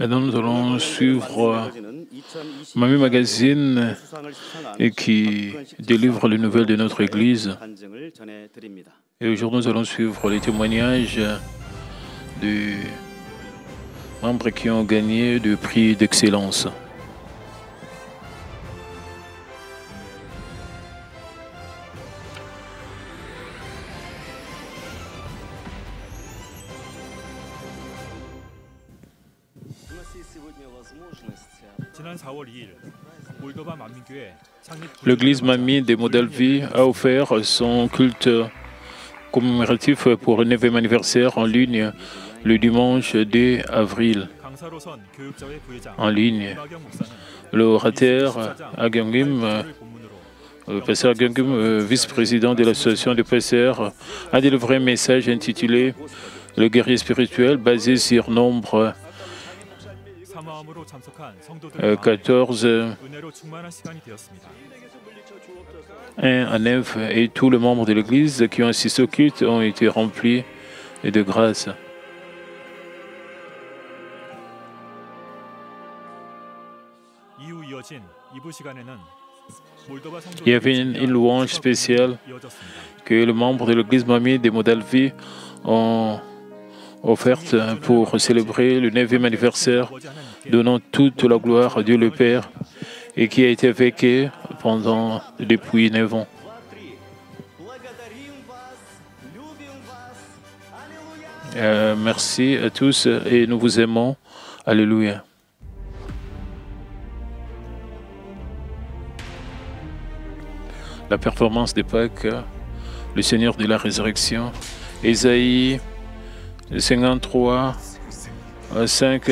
Maintenant, nous allons suivre Manmin Magazine qui délivre les nouvelles de notre Église. Et aujourd'hui, nous allons suivre les témoignages des membres qui ont gagné le prix d'excellence. L'église Manmin de Moldavie a offert son culte commémoratif pour le 9e anniversaire en ligne le dimanche 2 avril. En ligne, le orateur Agyongim, le pasteur Agyongim, vice-président de l'association des pasteurs, a délivré un message intitulé « Le guerrier spirituel » basé sur Nombre 14, 1 à 9, et tous les membres de l'Église qui ont assisté au culte ont été remplis de grâce. Il y avait une louange spéciale que les membres de l'Église Manmin de Moldavie ont offerte pour célébrer le 9e anniversaire, donnant toute la gloire à Dieu le Père, et qui a été vécue depuis 9 ans. Merci à tous et nous vous aimons. Alléluia. La performance des Pâques, le Seigneur de la résurrection, Ésaïe 53, 5.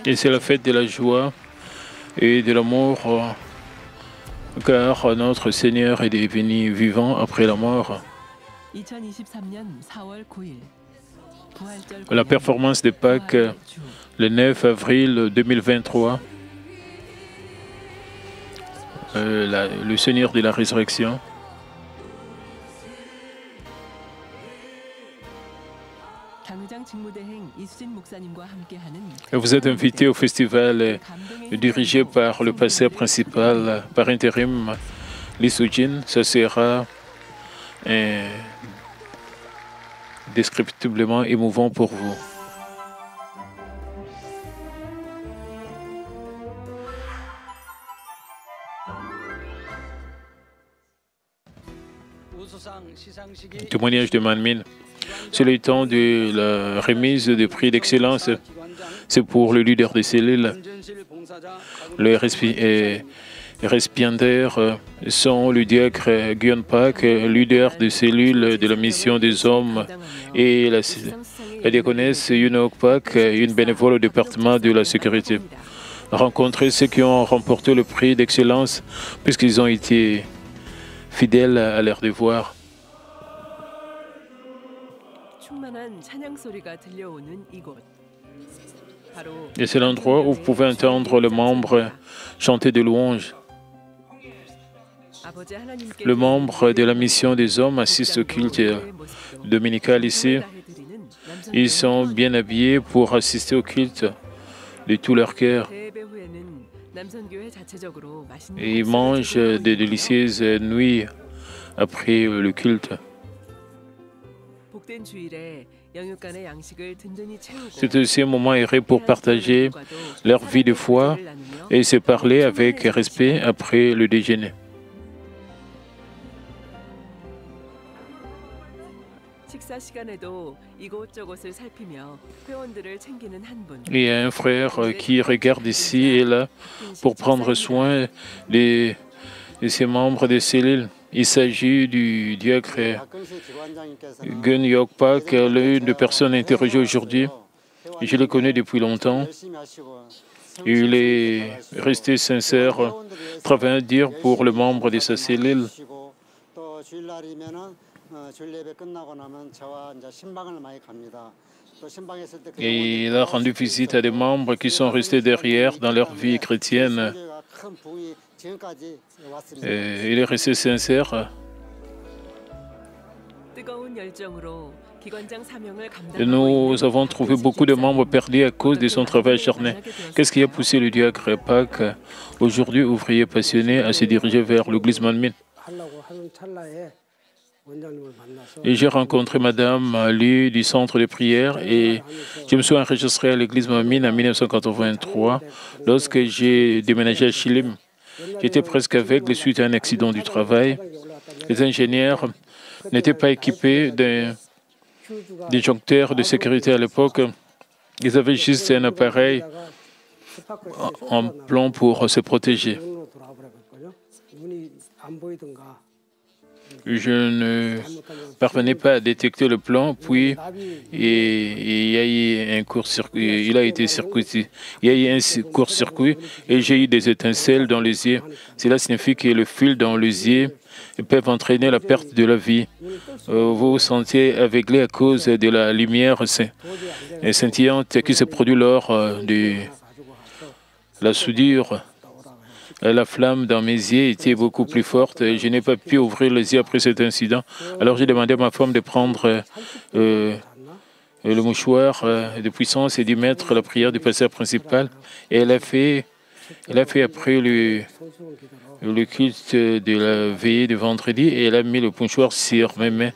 Et c'est la fête de la joie et de l'amour, car notre Seigneur est devenu vivant après la mort. La performance des Pâques, le 9 avril 2023, le Seigneur de la résurrection. Vous êtes invité au festival dirigé par le pasteur principal par intérim, Lee Soo-jin. Ça sera indescriptiblement émouvant pour vous. Témoignage de Manmin. C'est le temps de la remise des prix d'excellence. C'est pour le leader des cellules. Les récipiendaires sont le diacre Gyun Pak, leader des cellules de la mission des hommes, et la diaconesse Yoon Pak, une bénévole au département de la sécurité. Rencontrer ceux qui ont remporté le prix d'excellence puisqu'ils ont été fidèles à leur devoir. Et c'est l'endroit où vous pouvez entendre les membres chanter des louanges. Les membres de la mission des hommes assistent au culte dominical ici. Ils sont bien habillés pour assister au culte de tout leur cœur. Et ils mangent des délicieuses nuits après le culte. C'est aussi un moment heureux pour partager leur vie de foi et se parler avec respect après le déjeuner. Il y a un frère qui regarde ici et là pour prendre soin de ses membres des cellules. Il s'agit du diacre Gyun Pak, l'une des personnes interrogées aujourd'hui. Je le connais depuis longtemps. Il est resté sincère, travaillant dire pour le membre de sa cellule. Et il a rendu visite à des membres qui sont restés derrière dans leur vie chrétienne. Et il est resté sincère. Et nous avons trouvé beaucoup de membres perdus à cause de son travail acharné. Qu'est-ce qui a poussé le diacre Pak, aujourd'hui ouvrier passionné, à se diriger vers l'église Manmin? Et j'ai rencontré Madame Ali du centre de prière et je me suis enregistré à l'église Manmin en 1983 lorsque j'ai déménagé à Chilim. J'étais presque aveugle suite à un accident du travail. Les ingénieurs n'étaient pas équipés d'un disjoncteur de sécurité à l'époque. Ils avaient juste un appareil en plomb pour se protéger. Je ne parvenais pas à détecter le plomb, puis il y a eu un court-circuit, il a été circuité. Il y a eu un court-circuit et j'ai eu des étincelles dans les yeux. Cela signifie que le fil dans les yeux peut entraîner la perte de la vie. Vous vous sentez aveuglé à cause de la lumière scintillante qui se produit lors de la soudure. La flamme dans mes yeux était beaucoup plus forte et je n'ai pas pu ouvrir les yeux après cet incident. Alors j'ai demandé à ma femme de prendre le mouchoir de puissance et d'y mettre la prière du pasteur principal. Et elle a fait après le culte de la veillée de vendredi et elle a mis le mouchoir sur mes mains.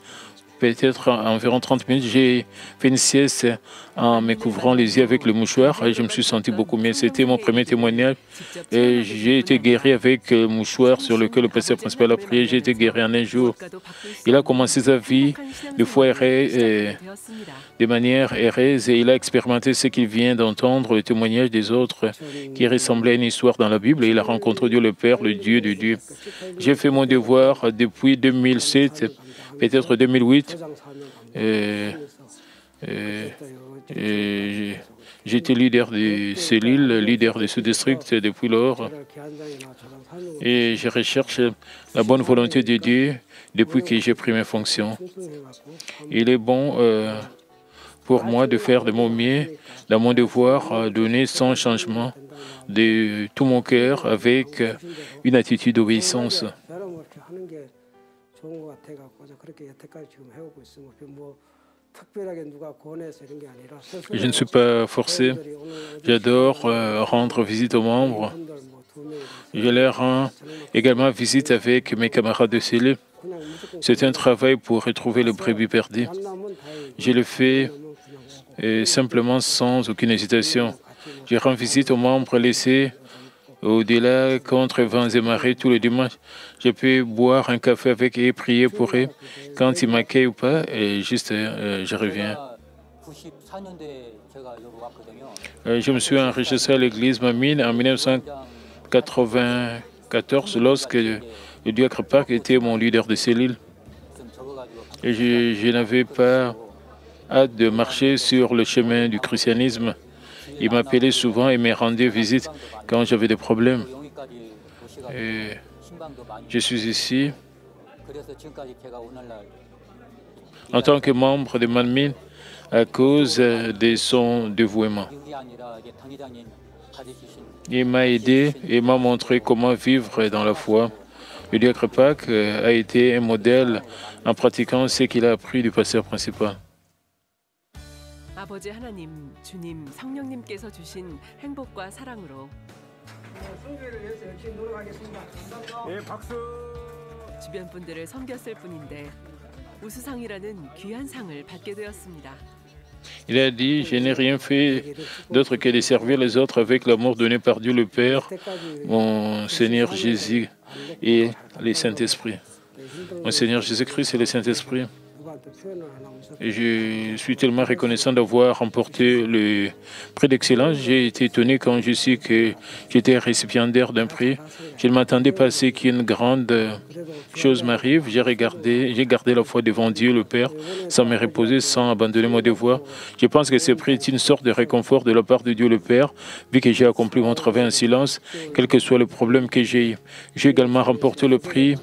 Peut-être environ 30 minutes, j'ai fait une sieste en me couvrant les yeux avec le mouchoir et je me suis senti beaucoup mieux. C'était mon premier témoignage et j'ai été guéri avec le mouchoir sur lequel le pasteur principal a prié. J'ai été guéri en un jour. Il a commencé sa vie de foi de manière heureuse et il a expérimenté ce qu'il vient d'entendre, le témoignage des autres qui ressemblait à une histoire dans la Bible et il a rencontré Dieu le Père, le Dieu de Dieu. J'ai fait mon devoir depuis 2007. Peut-être 2008, j'étais leader de cellule, leader de ce district depuis lors. Et je recherche la bonne volonté de Dieu depuis que j'ai pris mes fonctions. Il est bon pour moi de faire de mon mieux, dans mon devoir, donner sans changement de tout mon cœur avec une attitude d'obéissance. Je ne suis pas forcé. J'adore rendre visite aux membres. Je leur rends également visite avec mes camarades de cellule. C'est un travail pour retrouver le brebis perdu. Je le fais simplement sans aucune hésitation. Je rends visite aux membres laissés au-delà contre vents et marées tous les dimanches. Je peux boire un café avec eux et prier pour eux. Quand ils m'accueillent ou pas, et juste je reviens. Je me suis enregistré à l'église Manmin en 1994 lorsque le diacre Park était mon leader de cellule. Et je n'avais pas hâte de marcher sur le chemin du christianisme. Il m'appelait souvent et me rendait visite quand j'avais des problèmes. Et je suis ici en tant que membre de Manmin à cause de son dévouement. Il m'a aidé et m'a montré comment vivre dans la foi. Le diacre Pak a été un modèle en pratiquant ce qu'il a appris du pasteur principal. 아버지 하나님, 주님, 성령님께서 주신 행복과 사랑으로 성교를 위해서 열심히 노력하겠습니다. 감사합니다. 네, 박수. 주변 분들을 섬겼을 뿐인데 우수상이라는 귀한 상을 받게 되었습니다. Il a dit, je n'ai rien fait d'autre que de servir les autres avec l'amour donné par Dieu le Père, mon Seigneur Jésus et le Saint-Esprit. Mon Seigneur Jésus-Christ et le Saint-Esprit. Et je suis tellement reconnaissant d'avoir remporté le prix d'excellence. J'ai été étonné quand je sais que j'étais récipiendaire d'un prix. Je ne m'attendais pas à ce qu'une grande chose m'arrive. J'ai gardé la foi devant Dieu le Père, sans me reposer, sans abandonner mon devoir. Je pense que ce prix est une sorte de réconfort de la part de Dieu le Père, vu que j'ai accompli mon travail en silence, quel que soit le problème que j'ai eu. J'ai également remporté le prix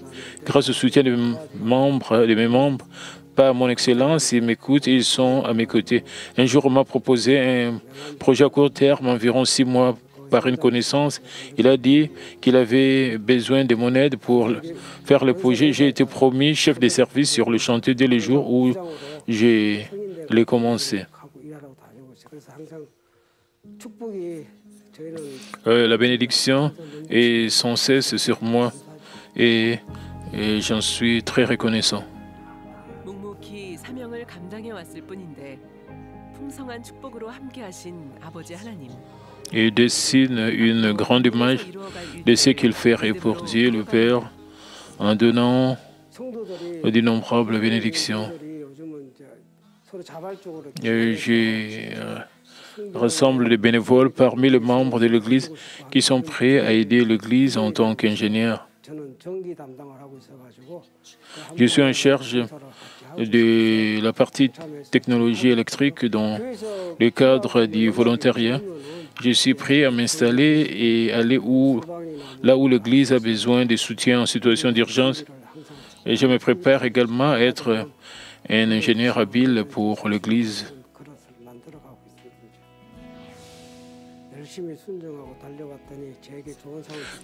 grâce au soutien de mes membres, pas à mon excellence, ils m'écoutent et ils sont à mes côtés. Un jour, on m'a proposé un projet à court terme, environ 6 mois par une connaissance. Il a dit qu'il avait besoin de mon aide pour faire le projet. J'ai été promis chef de service sur le chantier dès le jour où j'ai commencé. La bénédiction est sans cesse sur moi et j'en suis très reconnaissant. 묵묵히 사명을 감당해 왔을 뿐인데 풍성한 축복으로 함께하신 아버지 하나님. Et dessine une grande image de ce qu'il ferait pour Dieu le Père en donnant d'innombrables bénédictions. Je rassemble des bénévoles parmi les membres de l'Église qui sont prêts à aider l'Église en tant qu'ingénieur. Je suis en charge de la partie technologie électrique dans le cadre du volontariat. Je suis prêt à m'installer et aller là où l'Église a besoin de soutien en situation d'urgence. Et je me prépare également à être un ingénieur habile pour l'Église.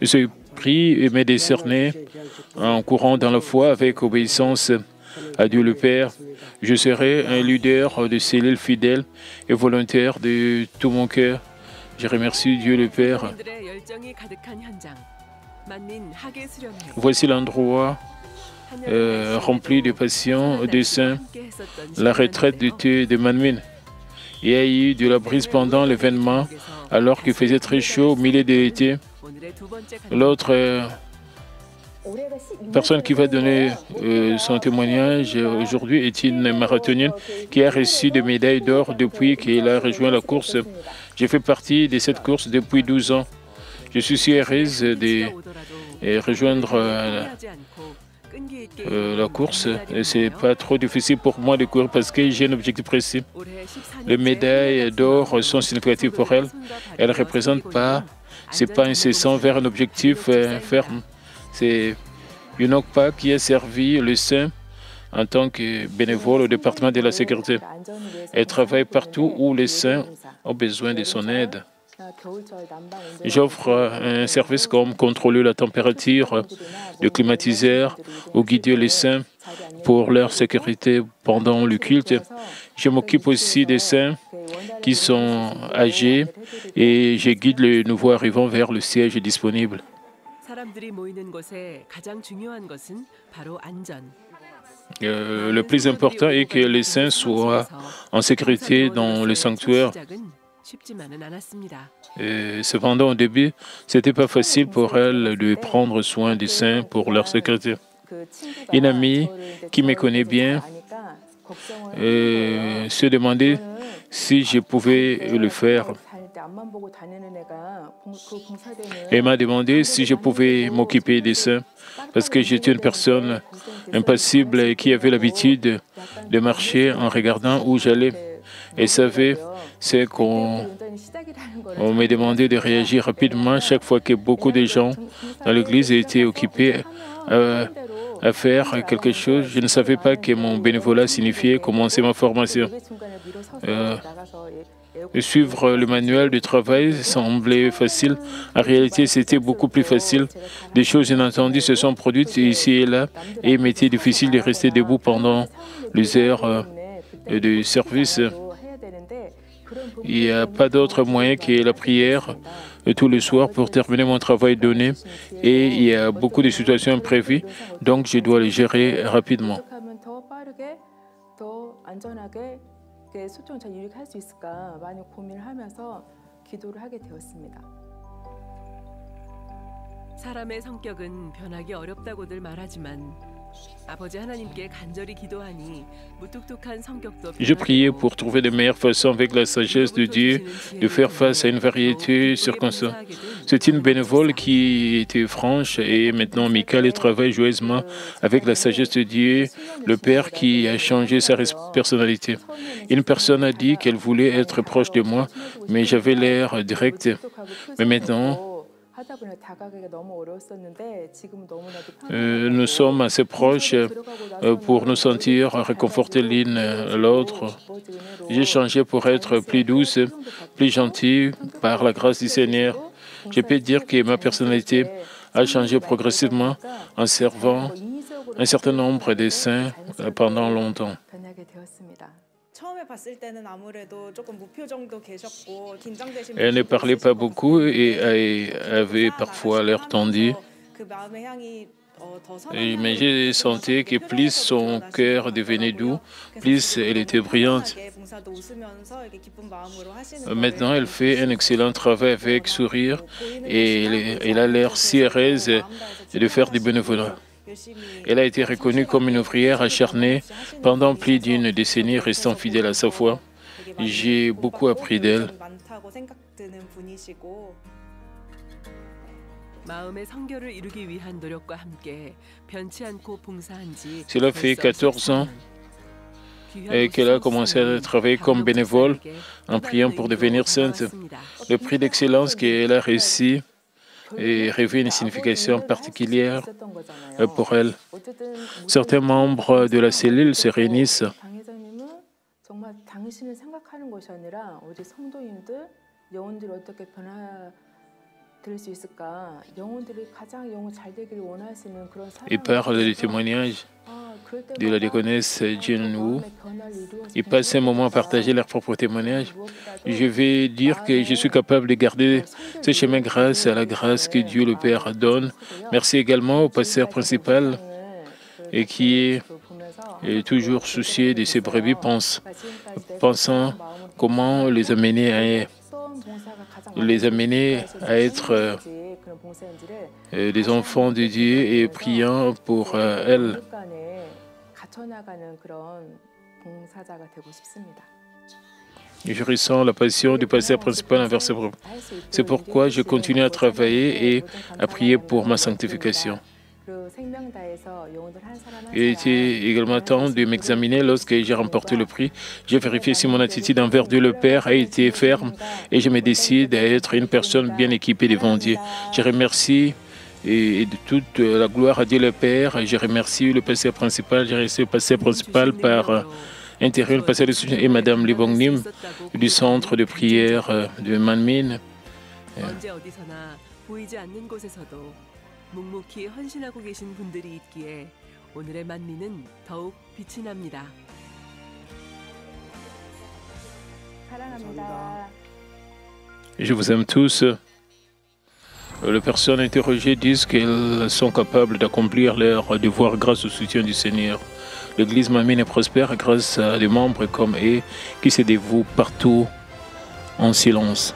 Ce prix m'est décerné en courant dans la foi avec obéissance à Dieu le Père. Je serai un leader de cellule fidèle et volontaire de tout mon cœur. Je remercie Dieu le Père. Voici l'endroit rempli de passion, de saints, la retraite de thé de Manmin. Il y a eu de la brise pendant l'événement, alors qu'il faisait très chaud au milieu de l'été. L'autre personne qui va donner son témoignage aujourd'hui est une marathonienne qui a reçu des médailles d'or depuis qu'elle a rejoint la course. J'ai fait partie de cette course depuis 12 ans. Je suis si heureuse de rejoindre la course. C'est pas trop difficile pour moi de courir parce que j'ai un objectif précis. Les médailles d'or sont significatives pour elle. Elles ne représentent pas, c'est pas incessant vers un objectif ferme. C'est une OCPA qui a servi le Saint en tant que bénévole au département de la sécurité. Elle travaille partout où les saints ont besoin de son aide. J'offre un service comme contrôler la température, le climatiseur ou guider les saints pour leur sécurité pendant le culte. Je m'occupe aussi des saints qui sont âgés et je guide les nouveaux arrivants vers le siège disponible. Le plus important est que les saints soient en sécurité dans le sanctuaire. Cependant, au début, ce n'était pas facile pour elle de prendre soin des saints pour leur sécurité. Une amie qui me connaît bien se demandait si je pouvais le faire. Elle m'a demandé si je pouvais m'occuper des saints parce que j'étais une personne impassible et qui avait l'habitude de marcher en regardant où j'allais. Elle savait c'est qu'on me demandait de réagir rapidement chaque fois que beaucoup de gens dans l'église étaient occupés à faire quelque chose. Je ne savais pas que mon bénévolat signifiait commencer ma formation. Suivre le manuel de travail semblait facile. En réalité, c'était beaucoup plus facile. Des choses inattendues se sont produites ici et là et il m'était difficile de rester debout pendant les heures de service. Il n'y a pas d'autre moyen que la prière tous les soirs pour terminer mon travail donné et il y a beaucoup de situations imprévues, donc je dois les gérer rapidement. 사람의 성격은 변하기 어렵다고들 말하지만 Je priais pour trouver de meilleures façons avec la sagesse de Dieu de faire face à une variété de circonstances. C'est une bénévole qui était franche et maintenant amicale et travaille joyeusement avec la sagesse de Dieu, le Père qui a changé sa personnalité. Une personne a dit qu'elle voulait être proche de moi, mais j'avais l'air direct. Mais maintenant, nous sommes assez proches pour nous sentir réconfortés l'une l'autre. J'ai changé pour être plus douce, plus gentille par la grâce du Seigneur. Je peux dire que ma personnalité a changé progressivement en servant un certain nombre de saints pendant longtemps. Elle ne parlait pas beaucoup et avait parfois l'air tendu. Mais j'ai senti que plus son cœur devenait doux, plus elle était brillante. Maintenant, elle fait un excellent travail avec sourire et elle a l'air si heureuse de faire du bénévolat. Elle a été reconnue comme une ouvrière acharnée pendant plus d'une décennie, restant fidèle à sa foi. J'ai beaucoup appris d'elle. Cela fait 14 ans qu'elle a commencé à travailler comme bénévole en priant pour devenir sainte. Le prix d'excellence qu'elle a reçu revêt une signification particulière pour elle. Certains membres de la cellule se réunissent et parlent des témoignages de la diaconesse Jin Woo. Ils passent un moment à partager leurs propres témoignages. Je vais dire que je suis capable de garder ce chemin grâce à la grâce que Dieu le Père donne. Merci également au pasteur principal et qui est toujours soucié de ses brebis, pensant comment les amener à être des enfants de Dieu et priant pour elles. Je ressens la passion du pasteur principal envers ses brebis. C'est pourquoi je continue à travailler et à prier pour ma sanctification. Il était également temps de m'examiner lorsque j'ai remporté le prix. J'ai vérifié si mon attitude envers Dieu le Père a été ferme et je me décide à être une personne bien équipée devant Dieu. Je remercie et de toute la gloire à Dieu le Père. Je remercie le pasteur principal. J'ai reçu le pasteur principal par intérim, le pasteur de soutien et Madame Lee Bong-nim du centre de prière de Manmin. 묵묵히 헌신하고 계신 분들이 있기에 오늘의 만민은 더욱 빛이 납니다. 사랑합니다. Je vous aime tous. Les personnes interrogées disent qu'elles sont capables d'accomplir leur devoir grâce au soutien du Seigneur. L'Église Manmin est prospère grâce à des membres comme eux qui se dévouent partout en silence.